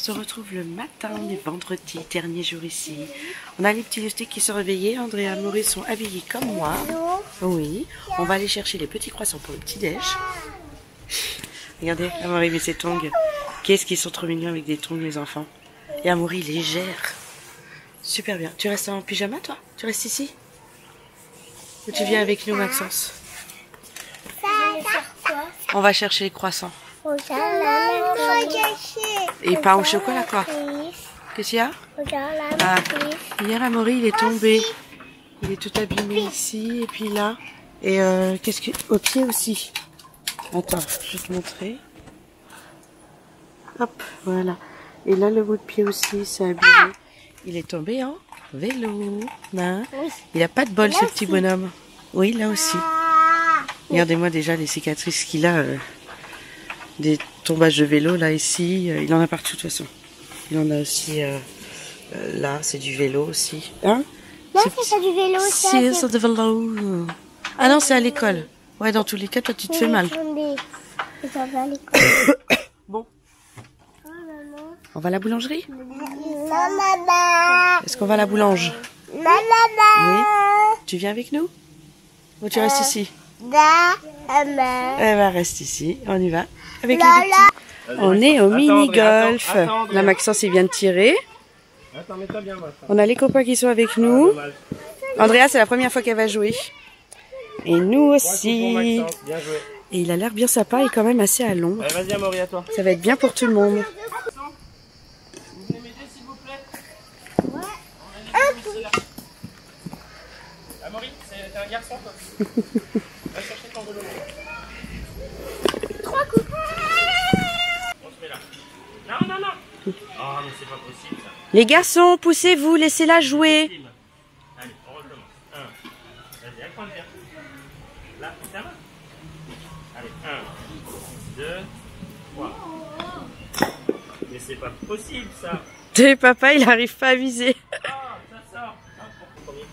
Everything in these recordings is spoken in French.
se retrouve le matin, les vendredis, dernier jour ici. On a les petits loustiques qui sont réveillés. André et Maurice sont habillés comme moi. Oui, on va aller chercher les petits croissants pour le petit-déj. Regardez, Amaury met ses tongs. Qu'est-ce qu'ils sont trop mignons avec des tongs, les enfants. Et Amaury légère. Super bien. Tu restes en pyjama, toi? Tu restes ici? Ou tu viens avec nous, Maxence? On va chercher les croissants. Et pain au chocolat, quoi. Qu'est-ce qu'il y a? Ah, hier, Amaury, il est tombé. Il est tout abîmé ici, et puis là. Et qu'est-ce que... Au pied aussi. Attends, je vais te montrer. Hop, voilà. Et là, le bout de pied aussi, c'est abîmé. Il est tombé en vélo. Hein? Il n'a pas de bol, ce petit bonhomme. Oui, là aussi. Regardez-moi déjà les cicatrices qu'il a. Des tombages de vélo, là, ici. Il en a partout, de toute façon. Il en a aussi... là, c'est du vélo aussi. Hein? Non, c'est pas du vélo, ça. C'est du vélo. Ah non, c'est à l'école. Ouais, dans tous les cas, toi, tu te fais mal. Bon. On va à la boulangerie? Est-ce qu'on va à la boulange? Oui. Tu viens avec nous? Ou tu restes ici? Elle va rester ici. On y va. Avec les petits. On est au mini-golf. Là, Maxence, il vient de tirer. On a les copains qui sont avec nous. Andrea, c'est la première fois qu'elle va jouer. Et nous aussi. Et il a l'air bien sympa et quand même assez à l'ombre. Vas-y, Amaury, à toi. Ça va être bien pour tout le monde. Vous venez m'aider, s'il vous plaît? Amaury, c'est un garçon, toi. Va chercher ton vélo. 3 coups. On se met là. Non, non, non. Oh, mais c'est pas possible, ça. Les garçons, poussez-vous, laissez-la jouer. Allez, on recommence. 1. Vas-y, accroche bien. Là, on ferme. Allez, 1, 2, 3. Mais c'est pas possible, ça. Et papa, il arrive pas à viser. Ah, ça sort. Premier.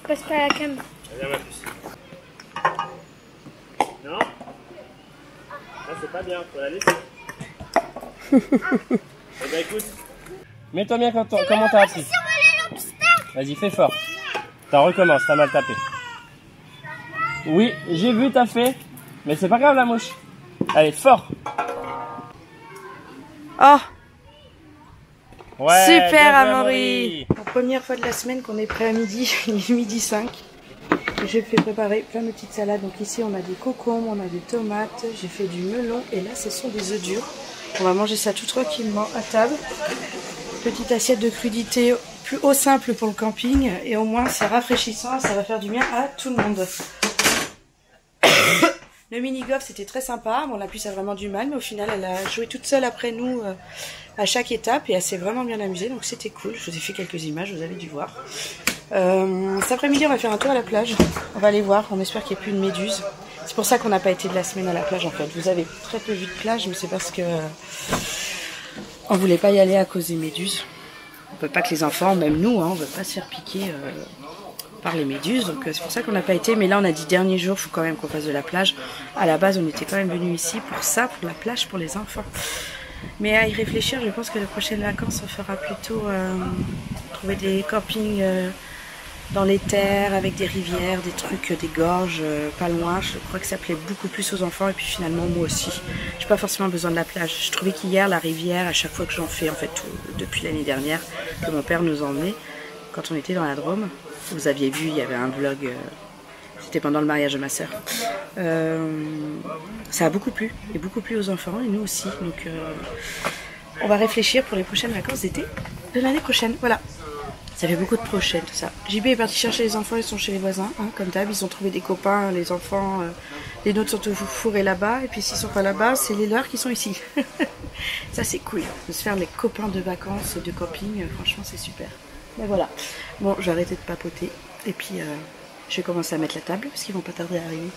Passe pas la cam. Viens, ma puce. Non? Ça, c'est pas bien, faut la laisser. Eh ben, écoute. Mets-toi bien comment t'as appris. Vas-y, fais fort. T'en recommences, t'as mal tapé. Oui, j'ai vu, t'as fait. Mais c'est pas grave, la mouche. Allez, fort. Oh, Ouais, super, bien joué, Amaury. La première fois de la semaine qu'on est prêt à midi. Il est midi 5. J'ai fait préparer plein de petites salades. Donc ici, on a des concombres, on a des tomates. J'ai fait du melon. Et là, ce sont des œufs durs. On va manger ça tout tranquillement à table. Petite assiette de crudité plus au simple pour le camping. Et au moins, c'est rafraîchissant. Ça va faire du bien à tout le monde. Le mini-golf, c'était très sympa. Bon, la puce a vraiment du mal, mais au final, elle a joué toute seule après nous à chaque étape et elle s'est vraiment bien amusée. Donc, c'était cool. Je vous ai fait quelques images, vous avez dû voir. Cet après-midi, on va faire un tour à la plage. On va aller voir. On espère qu'il n'y ait plus de méduses. C'est pour ça qu'on n'a pas été de la semaine à la plage, en fait. Vous avez très peu vu de plage, mais c'est parce que on voulait pas y aller à cause des méduses. On veut pas que les enfants, même nous, on veut pas se faire piquer par les méduses, donc c'est pour ça qu'on n'a pas été. Mais là, on a dit dernier jour, il faut quand même qu'on fasse de la plage. À la base, on était quand même venus ici pour ça, pour la plage pour les enfants. Mais à y réfléchir, je pense que les prochaines vacances, on fera plutôt trouver des campings dans les terres, avec des rivières, des trucs, des gorges, pas loin. Je crois que ça plaît beaucoup plus aux enfants et puis finalement moi aussi. J'ai pas forcément besoin de la plage. Je trouvais qu'hier, la rivière, à chaque fois que j'en fais, en fait, depuis l'année dernière, que mon père nous emmenait, quand on était dans la Drôme, vous aviez vu, il y avait un vlog, c'était pendant le mariage de ma soeur. Ça a beaucoup plu, et beaucoup plu aux enfants, et nous aussi. Donc on va réfléchir pour les prochaines vacances d'été de l'année prochaine. Voilà. Ça fait beaucoup de prochaines, tout ça. JB est parti chercher les enfants, ils sont chez les voisins, comme d'hab. Ils ont trouvé des copains, les enfants, les nôtres sont fourrés là-bas. Et puis s'ils sont pas là-bas, c'est les leurs qui sont ici. Ça c'est cool, de se faire les copains de vacances, de camping, franchement c'est super. Mais voilà, bon je vais arrêter de papoter. Et puis je vais commencer à mettre la table, parce qu'ils vont pas tarder à arriver.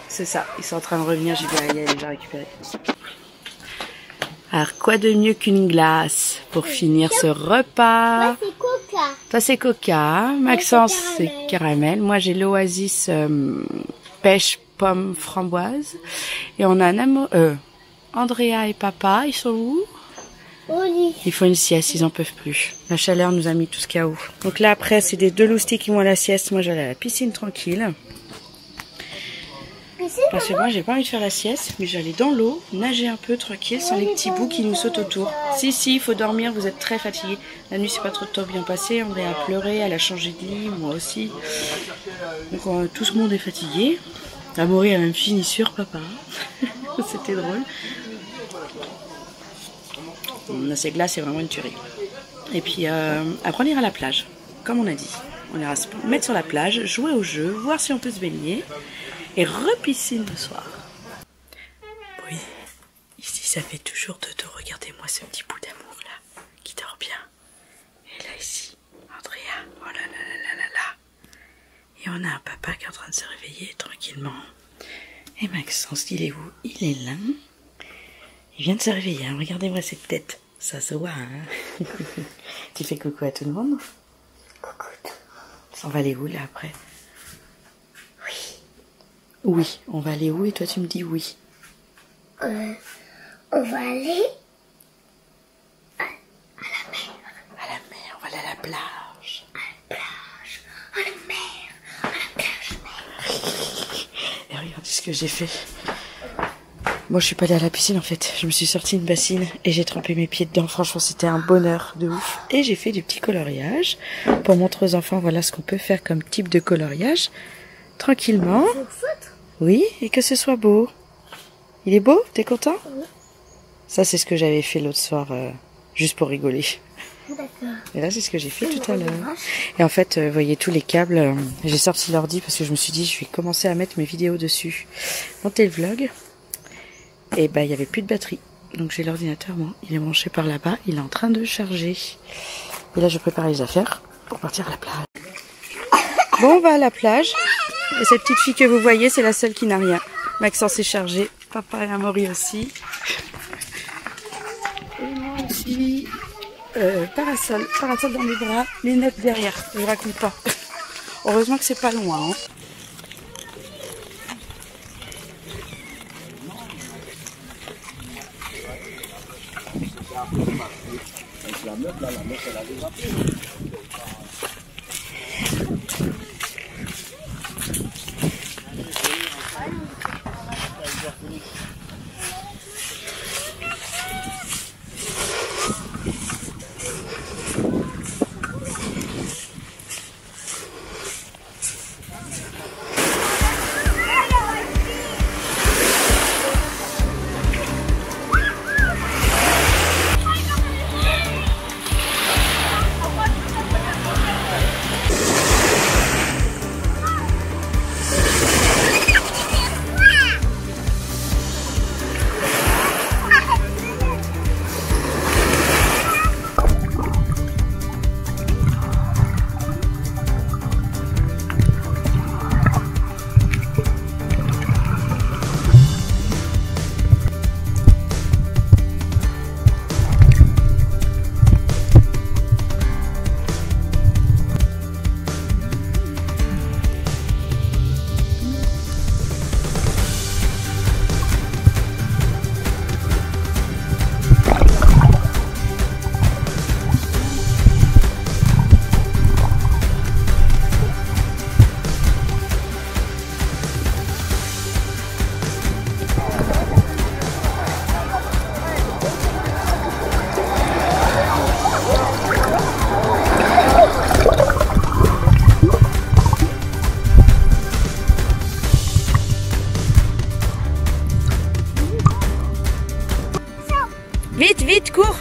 C'est ça, ils sont en train de revenir, JB elle va récupérer. Alors, quoi de mieux qu'une glace pour finir ce repas? Moi, c'est Coca. Toi, c'est Coca. Maxence, c'est caramel. Moi, j'ai l'Oasis pêche pomme framboise. Et on a un amour... Andrea et papa, ils sont où? Ils font une sieste, ils en peuvent plus. La chaleur nous a mis tous KO. Donc là après c'est des deux loustiques qui vont à la sieste. Moi j'allais à la piscine tranquille. Parce que moi j'ai pas envie de faire la sieste, mais j'allais dans l'eau, nager un peu tranquille sans les petits bouts qui nous sautent autour. Si, il faut dormir, vous êtes très fatigués. La nuit c'est pas trop bien passé, André a pleuré, elle a changé de lit, moi aussi. Donc tout le monde est fatigué. Amaury a même fini sur papa. C'était drôle. Ces glaces c'est vraiment une tuerie. Et puis après on ira à la plage, comme on a dit. On ira se mettre sur la plage, jouer au jeu, voir si on peut se baigner. Et repiscine le soir. Oui, ici ça fait toujours dodo. Regardez-moi ce petit bout d'amour là, qui dort bien. Et là ici, Andrea, oh là là là là là. Et on a un papa qui est en train de se réveiller tranquillement. Et Maxence, il est où? Il est là. Il vient de se réveiller, hein. Regardez-moi cette tête. Ça se voit, hein. Tu fais coucou à tout le monde? Coucou. On va aller où là après? Oui, on va aller où? Et toi tu me dis oui. On va aller à la mer. À la mer, on va aller à la plage. À la plage, à la mer, à la plage. Et regardez ce que j'ai fait. Moi je suis pas allée à la piscine en fait. Je me suis sortie une bassine et j'ai trempé mes pieds dedans. Franchement c'était un bonheur de ouf. Et j'ai fait du petit coloriage pour montrer aux enfants voilà ce qu'on peut faire comme type de coloriage. Tranquillement. Oui, et que ce soit beau. Il est beau? T'es content? Oui. Ça, c'est ce que j'avais fait l'autre soir, juste pour rigoler. D'accord. Et là, c'est ce que j'ai fait tout à l'heure. Et en fait, vous voyez tous les câbles. J'ai sorti l'ordi parce que je me suis dit, je vais commencer à mettre mes vidéos dessus. Monter le vlog. Et ben, il n'y avait plus de batterie. Donc, j'ai l'ordinateur, moi. Il est branché par là-bas. Il est en train de charger. Et là, je prépare les affaires pour partir à la plage. Bon, on va à la plage. Et cette petite fille que vous voyez, c'est la seule qui n'a rien. Maxence est chargé, papa et Amaury aussi. Et moi aussi, parasol dans les bras, les lunettes derrière, je vous raconte pas. Heureusement que c'est pas loin. Hein. Vite, vite, cours.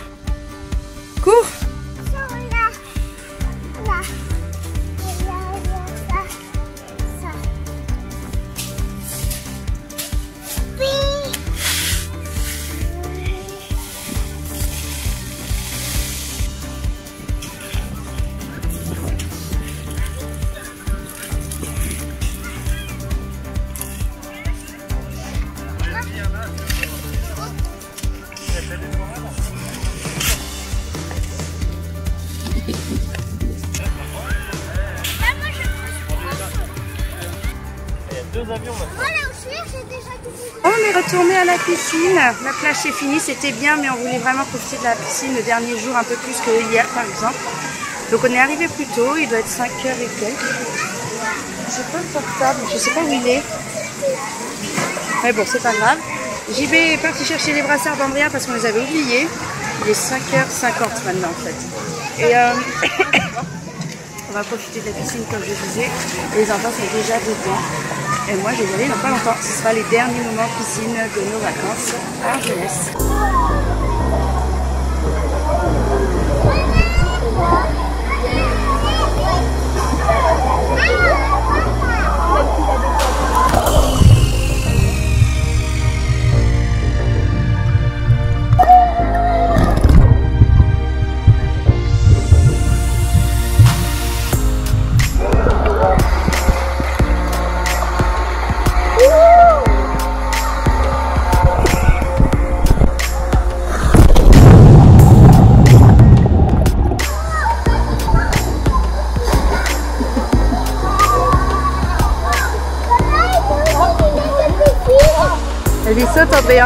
Cours. Deux avions maintenant. Voilà où je suis. est retourné à la piscine. La plage c'est fini, c'était bien, mais on voulait vraiment profiter de la piscine le dernier jour un peu plus que hier par exemple. Donc on est arrivé plus tôt, il doit être 5h et quelques. J'ai pas le portable, je sais pas où il est. Mais bon, c'est pas grave. JB est parti chercher les brassards d'Andrea parce qu'on les avait oubliés. Il est 5h50 maintenant en fait. Et on va profiter de la piscine comme je disais. Et les enfants sont déjà dedans. Et moi je vais y aller dans pas longtemps. Ce sera les derniers moments piscine de nos vacances à Argelès. Elle y saute, Andrea.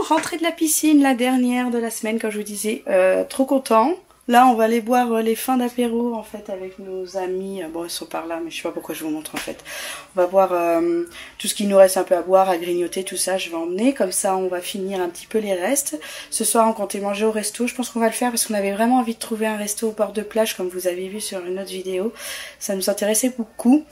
Rentrée de la piscine, la dernière de la semaine, comme je vous disais, trop content. Là, on va aller boire les fins d'apéro en fait avec nos amis. Bon, ils sont par là, mais je sais pas pourquoi je vous montre en fait. On va boire tout ce qu'il nous reste un peu à boire, à grignoter, tout ça. Je vais emmener, comme ça, on va finir un petit peu les restes. Ce soir, on comptait manger au resto. Je pense qu'on va le faire parce qu'on avait vraiment envie de trouver un resto au bord de plage, comme vous avez vu sur une autre vidéo. Ça nous intéressait beaucoup.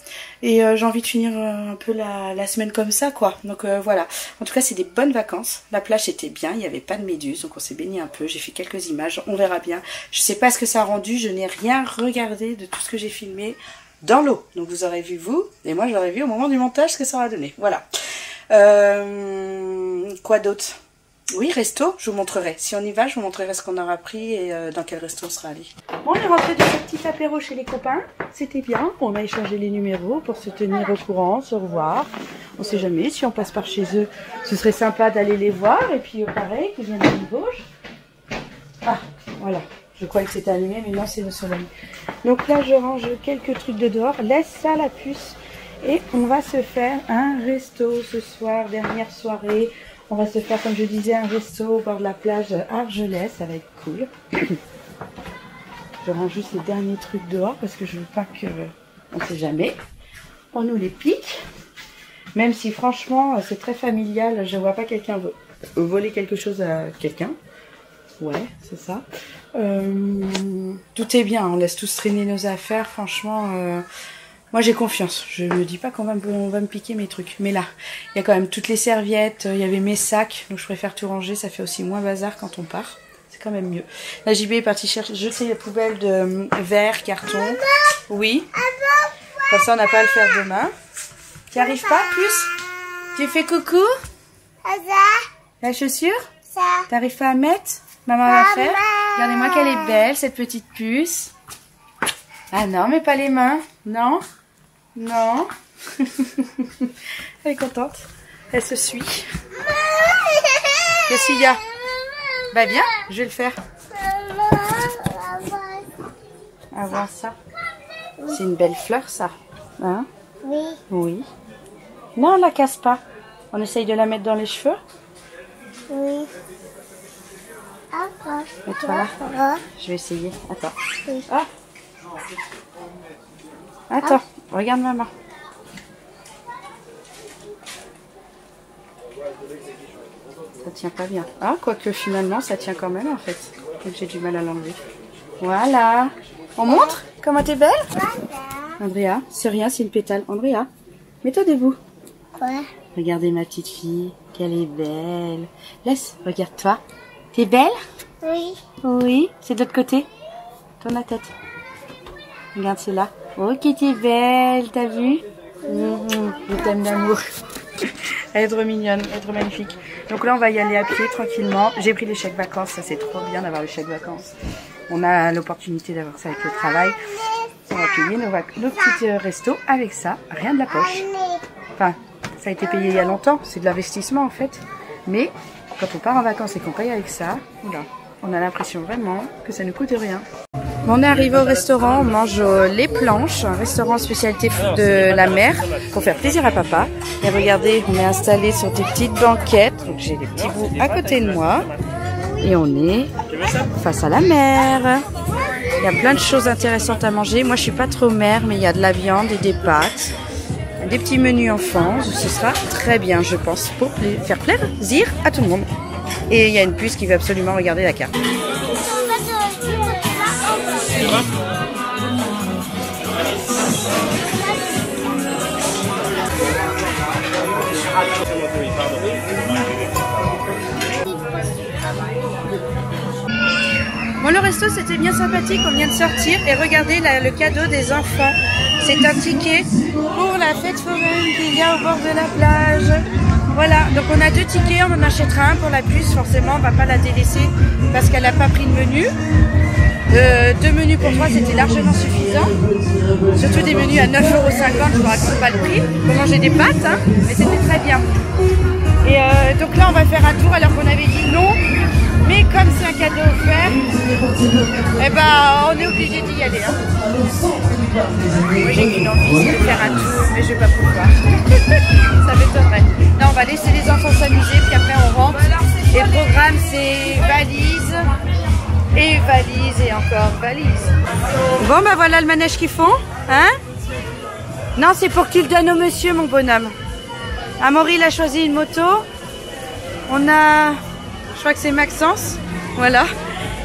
Et j'ai envie de finir un peu la semaine comme ça, quoi. Donc voilà. En tout cas, c'est des bonnes vacances. La plage était bien, il n'y avait pas de méduses, donc on s'est baigné un peu. J'ai fait quelques images, on verra bien. Je sais pas ce que ça a rendu, je n'ai rien regardé de tout ce que j'ai filmé dans l'eau. Donc vous aurez vu vous, et moi j'aurais vu au moment du montage ce que ça aura donné. Voilà. Quoi d'autre? Oui, resto, je vous montrerai. Si on y va, je vous montrerai ce qu'on aura pris et dans quel resto on sera allé. Bon, on est rentré de ce petit apéro chez les copains. C'était bien. On a échangé les numéros pour se tenir au courant, se revoir. On sait jamais, si on passe par chez eux, ce serait sympa d'aller les voir. Et puis pareil, qu'ils viennent à Limoges. Ah, voilà. Je croyais que c'était allumé, mais non, c'est le soleil. Donc là, je range quelques trucs de dehors. Laisse ça, la puce. Et on va se faire un resto ce soir, dernière soirée. On va se faire, comme je disais, un resto au bord de la plage Argelès. Ça va être cool. Je range juste les derniers trucs dehors parce que je veux pas que... On sait jamais. On nous les pique. Même si, franchement, c'est très familial. Je vois pas quelqu'un voler quelque chose à quelqu'un. Ouais, c'est ça. Tout est bien. On laisse tous traîner nos affaires. Franchement... Moi j'ai confiance, je me dis pas qu'on va me piquer mes trucs. Mais là, il y a quand même toutes les serviettes, il y avait mes sacs, donc je préfère tout ranger, ça fait aussi moins bazar quand on part. C'est quand même mieux. La JB est partie jeter les poubelles de verre, carton. Oui. Comme ça on n'a pas à le faire demain. Tu arrives pas plus? Tu fais coucou? La chaussure? T'arrives pas à mettre? Maman va faire. Regardez-moi qu'elle est belle cette petite puce. Ah non, mais pas les mains. Non. Non. Elle est contente. Elle se suit. Qu'est-ce qu'il y a? Bah viens, je vais le faire. Avant ça. C'est une belle fleur ça. Hein? Oui. Oui. Non, on la casse pas. On essaye de la mettre dans les cheveux. Oui. Et toi là? Je vais essayer. Attends. Ah. Attends, regarde maman. Ça tient pas bien. Ah, quoique finalement, ça tient quand même en fait. Donc j'ai du mal à l'enlever. Voilà. On montre comment t'es belle? Andrea, c'est rien, c'est une pétale. Andrea, mets-toi debout. Ouais. Regardez ma petite fille, qu'elle est belle. Laisse, regarde-toi. T'es belle? Oui. Oui. C'est de l'autre côté. Tourne la tête. Regarde cela. Oh, qui t'es belle, t'as vu? Je t'aime d'amour. Elle est trop mignonne, elle est trop magnifique. Donc là, on va y aller à pied tranquillement. J'ai pris les chèques vacances, ça c'est trop bien d'avoir les chèques vacances. On a l'opportunité d'avoir ça avec le travail. On va payer nos petits restos avec ça, rien de la poche. Enfin, ça a été payé il y a longtemps, c'est de l'investissement en fait. Mais quand on part en vacances et qu'on paye avec ça, oula, on a l'impression vraiment que ça ne coûte rien. On est arrivé au restaurant, on mange Les Planches, un restaurant spécialité de la mer, pour faire plaisir à papa. Et regardez, on est installé sur des petites banquettes, donc j'ai des petits bouts à côté de moi. Et on est face à la mer. Il y a plein de choses intéressantes à manger. Moi, je suis pas trop mer, mais il y a de la viande et des pâtes. Des petits menus enfants. Ce sera très bien, je pense, pour faire plaisir à tout le monde. Et il y a une puce qui veut absolument regarder la carte. Bon, le resto c'était bien sympathique, on vient de sortir et regardez le cadeau des enfants. C'est un ticket pour la fête foraine qu'il y a au bord de la plage. Voilà, donc on a 2 tickets, on en achètera un pour la puce, forcément on va pas la délaisser parce qu'elle n'a pas pris de menu. 2 menus pour 3 c'était largement suffisant. Surtout des menus à 9,50 €, je vous raconte pas le prix. Faut manger des pâtes, hein, mais c'était très bien. Et donc là on va faire un tour alors qu'on avait dit non. Mais comme c'est un cadeau offert, eh ben, on est obligé d'y aller. Hein. Moi j'ai qu'une envie de faire un tour, mais je vais pas pouvoir. Ça m'étonnerait. Non, on va laisser les enfants s'amuser, puis après on rentre. Et le programme c'est valise, et encore valise. Bon ben voilà le manège qu'ils font. Hein? Non, c'est pour que tu le donnes au monsieur, mon bonhomme. Amaury il a choisi une moto. On a... Je crois que c'est Maxence, voilà.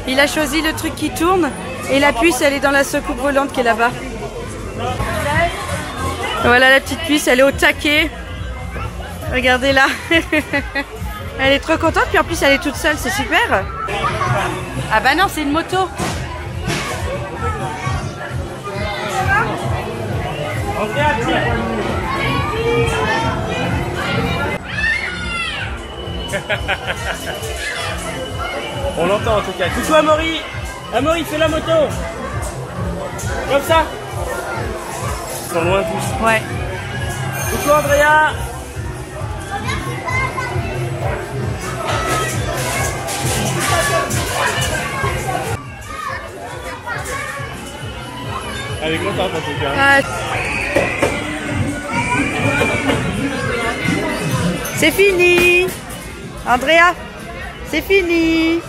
Il a choisi le truc qui tourne et la puce elle est dans la secoupe volante qui est là-bas. Voilà la petite puce, elle est au taquet. Regardez-la. Elle est trop contente, puis en plus elle est toute seule, c'est super. Ah bah non, c'est une moto. On l'entend en tout cas. Coucou Amaury. Amaury, fais la moto. Comme ça. Ils sont loin tous. Ouais. Coucou Andrea. Elle est contente en tout cas. Ah. C'est fini. Andrea, c'est fini.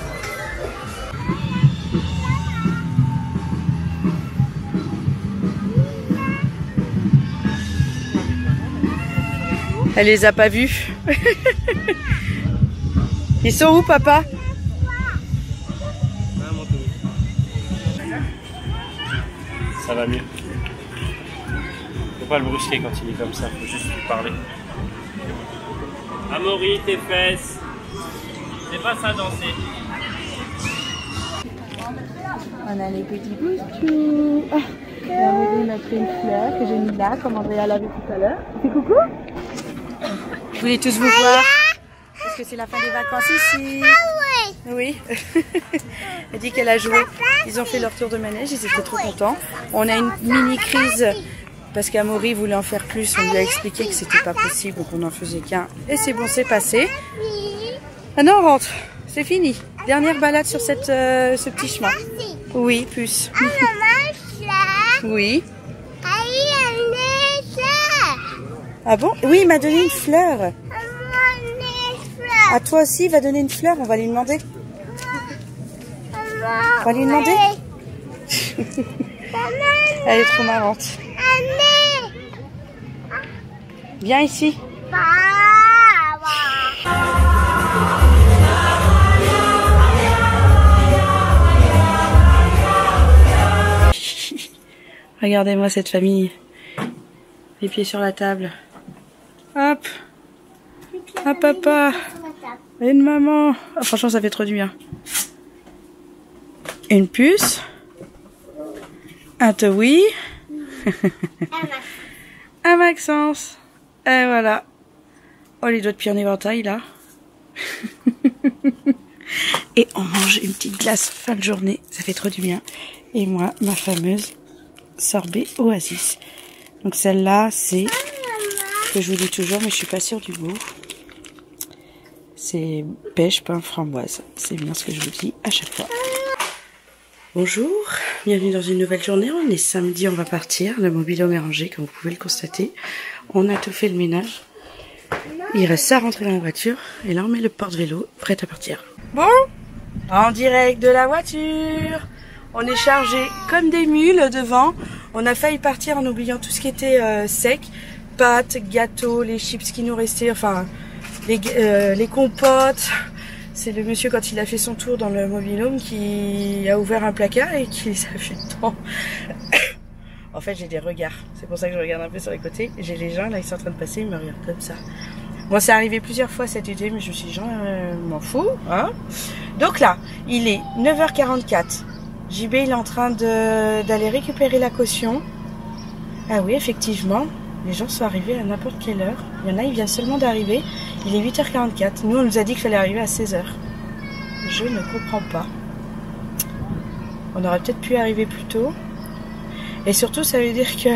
Elle les a pas vus. Ils sont où, papa? Ça va mieux. Faut pas le brusquer quand il est comme ça, faut juste lui parler. Amaury, tes fesses. C'est pas ça danser. On a les petits boutous. Ah, Amaury m'a pris une fleur que j'ai mis là, comme Andrea l'a vu tout à l'heure. Fais coucou. Je voulais tous vous voir. Parce que c'est la fin des vacances ici. Ah oui. Elle dit qu'elle a joué. Ils ont fait leur tour de manège, ils étaient trop contents. On a une mini crise parce qu'Amaury voulait en faire plus. On lui a expliqué que c'était pas possible, donc on n'en faisait qu'un. Et c'est bon, c'est passé. Maintenant on rentre. C'est fini. Dernière balade sur ce petit chemin. Oui, puce. Oui. Ah bon? Oui, il m'a donné une fleur. À toi aussi, il va donner une fleur. On va lui demander. On va lui demander. Elle est trop marrante. Viens ici. Regardez-moi cette famille. Les pieds sur la table. Hop. Hop, papa. Et une maman. Oh, franchement, ça fait trop du bien. Une puce. Un Towi. Un Maxence. Et voilà. Oh, les doigts de pied en éventail, là. Et on mange une petite glace fin de journée. Ça fait trop du bien. Et moi, ma fameuse sorbet Oasis. Donc celle-là, c'est que je vous dis toujours, mais je suis pas sûre du goût. C'est pêche, pain, framboise. C'est bien ce que je vous dis à chaque fois. Bonjour, bienvenue dans une nouvelle journée. On est samedi, on va partir. Le mobil-home est rangé, comme vous pouvez le constater. On a tout fait le ménage. Il reste ça à rentrer dans la voiture. Et là, on met le porte-vélo, prêt à partir. Bon, en direct de la voiture. On est chargé comme des mules devant. On a failli partir en oubliant tout ce qui était sec. Pâtes, gâteaux, les chips qui nous restaient, enfin les compotes. C'est le monsieur, quand il a fait son tour dans le mobil-home, qui a ouvert un placard et qui les a fait dedans. En fait, j'ai des regards. C'est pour ça que je regarde un peu sur les côtés. J'ai les gens, là, ils sont en train de passer, ils me regardent comme ça. Bon, c'est arrivé plusieurs fois cet été, mais je me suis dit, m'en fous, hein. Donc là, il est 9h44. JB, il est en train d'aller récupérer la caution. Ah oui, effectivement, les gens sont arrivés à n'importe quelle heure. Il y en a, ils viennent seulement d'arriver. Il est 8h44. Nous, on nous a dit qu'il fallait arriver à 16h. Je ne comprends pas. On aurait peut-être pu arriver plus tôt. Et surtout, ça veut dire que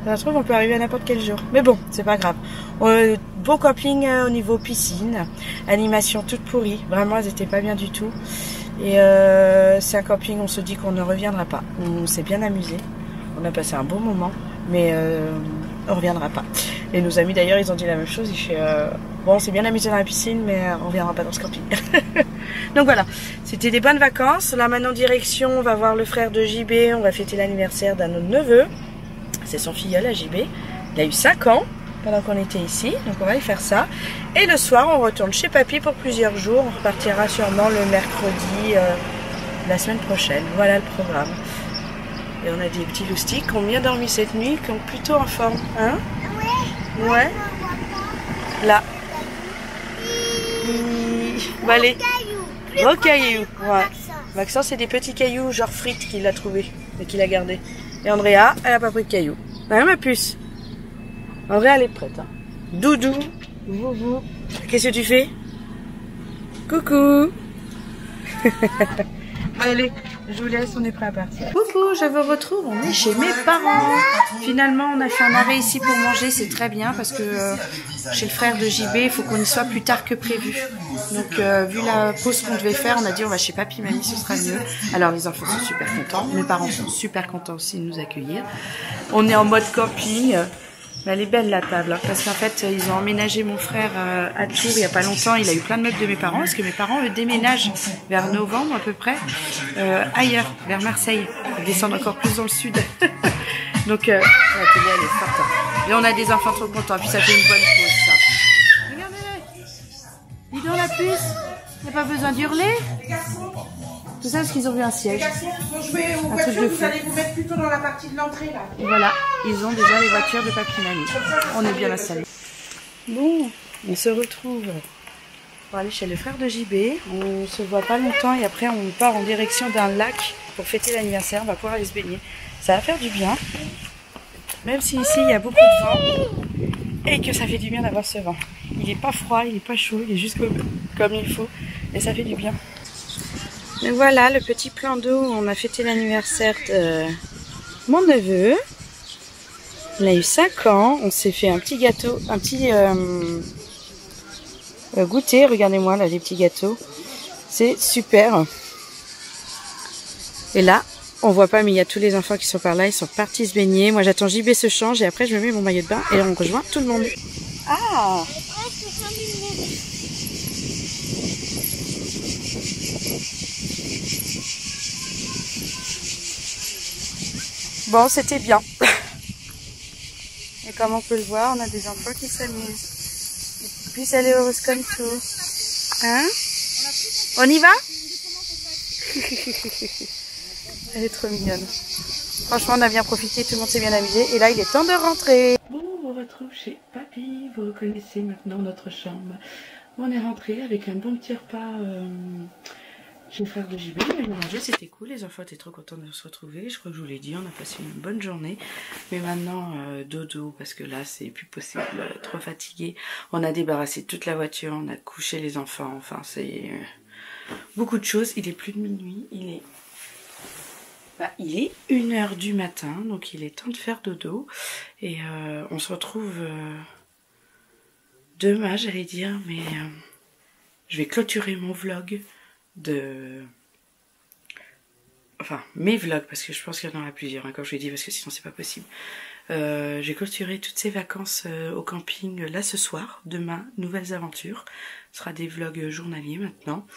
ça se trouve, on peut arriver à n'importe quel jour. Mais bon, c'est pas grave. Beau camping au niveau piscine. Animation toute pourrie. Vraiment, elles étaient pas bien du tout. Et c'est un camping, on se dit qu'on ne reviendra pas. On s'est bien amusé. On a passé un bon moment. Mais on reviendra pas. Et nos amis d'ailleurs, ils ont dit la même chose. Ils font, bon, on s'est bien amusé dans la piscine, mais on reviendra pas dans ce camping. Donc voilà, c'était des bonnes vacances. Là maintenant, direction, on va voir le frère de JB. On va fêter l'anniversaire d'un autre neveu. C'est son filleul à JB. Il a eu 5 ans pendant qu'on était ici. Donc on va aller faire ça. Et le soir, on retourne chez papy pour plusieurs jours. On repartira sûrement le mercredi la semaine prochaine. Voilà le programme. Et on a des petits loustiques qui ont bien dormi cette nuit, qui sont plutôt en forme. Hein? Ouais. Là. Bah, allez. Gros cailloux. Ouais. Maxence, c'est des petits cailloux genre frites qu'il a trouvé et qu'il a gardé. Et Andrea, elle a pas pris de cailloux. Hein, ma puce? Andrea, elle est prête. Hein. Doudou. Vouvou. Qu'est-ce que tu fais? Coucou. Allez, je vous laisse, on est prêt à partir. Coucou, je vous retrouve, on est chez mes parents. Finalement, on a fait un arrêt ici pour manger, c'est très bien parce que chez le frère de JB, il faut qu'on y soit plus tard que prévu. Donc, vu la pause qu'on devait faire, on a dit on va chez papy, mamie, ce sera mieux. Alors, les enfants sont super contents, mes parents sont super contents aussi de nous accueillir. On est en mode camping. Elle est belle la table, hein, parce qu'en fait ils ont emménagé mon frère à Tours il n'y a pas longtemps. Il a eu plein de meubles de mes parents, parce que mes parents eux déménagent vers novembre à peu près ailleurs, vers Marseille. Ils descendent encore plus dans le sud. Donc la télé elle est forte. Hein. Et on a des enfants trop contents, puis ça fait une bonne pause ça. Regardez-les. Dis donc la puce, il n'y a pas besoin d'hurler. Tout ça parce qu'ils ont vu un siège. Un truc de fou. Vous allez vous mettre plutôt dans la partie de l'entrée là. Et voilà, ils ont déjà les voitures de papy mamie. On est bien installés. Bon, on se retrouve pour aller chez le frère de JB. On se voit pas longtemps et après on part en direction d'un lac pour fêter l'anniversaire. On va pouvoir aller se baigner. Ça va faire du bien. Même si ici il y a beaucoup de vent et que ça fait du bien d'avoir ce vent. Il n'est pas froid, il n'est pas chaud, il est juste comme il faut et ça fait du bien. Et voilà le petit plan d'eau où on a fêté l'anniversaire de mon neveu. Il a eu 5 ans. On s'est fait un petit gâteau, un petit goûter. Regardez-moi là les petits gâteaux. C'est super. Et là, on voit pas mais il y a tous les enfants qui sont par là. Ils sont partis se baigner. Moi j'attends JB se change et après je me mets mon maillot de bain et on rejoint tout le monde. Ah! Bon, c'était bien. Et comme on peut le voir, on a des enfants qui s'amusent. Et puis elle est heureuse comme tout. Hein? On y va? Elle est trop mignonne. Franchement, on a bien profité, tout le monde s'est bien amusé. Et là, il est temps de rentrer. Bon, on vous retrouve chez Papy. Vous reconnaissez maintenant notre chambre. On est rentré avec un bon petit repas chez le frère de JB. On a mangé, c'était cool. Les enfants étaient trop contents de se retrouver. Je crois que je vous l'ai dit, on a passé une bonne journée. Mais maintenant, dodo, parce que là, c'est plus possible. Trop fatigué. On a débarrassé toute la voiture, on a couché les enfants. Enfin, c'est beaucoup de choses. Il est plus de minuit. Il est 1h du matin, donc il est temps de faire dodo. Et on se retrouve demain, j'allais dire, mais je vais clôturer mon vlog Enfin, mes vlogs, parce que je pense qu'il y en aura plusieurs, hein, comme je l'ai dit, parce que sinon c'est pas possible. J'ai clôturé toutes ces vacances au camping là ce soir. Demain, nouvelles aventures. Ce sera des vlogs journaliers maintenant.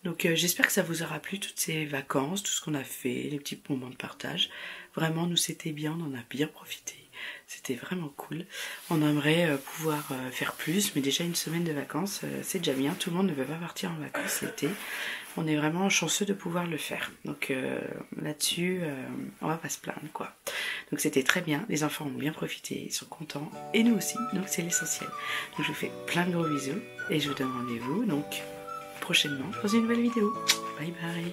Donc j'espère que ça vous aura plu, toutes ces vacances, tout ce qu'on a fait, les petits moments de partage. Vraiment, nous c'était bien, on en a bien profité. C'était vraiment cool. On aimerait pouvoir faire plus, mais déjà une semaine de vacances, c'est déjà bien. Tout le monde ne veut pas partir en vacances l'été. On est vraiment chanceux de pouvoir le faire. Donc là-dessus, on va pas se plaindre, quoi. Donc c'était très bien. Les enfants ont bien profité, ils sont contents. Et nous aussi, donc c'est l'essentiel. Donc je vous fais plein de gros bisous. Et je vous donne rendez-vous, donc, prochainement, dans une nouvelle vidéo. Bye bye.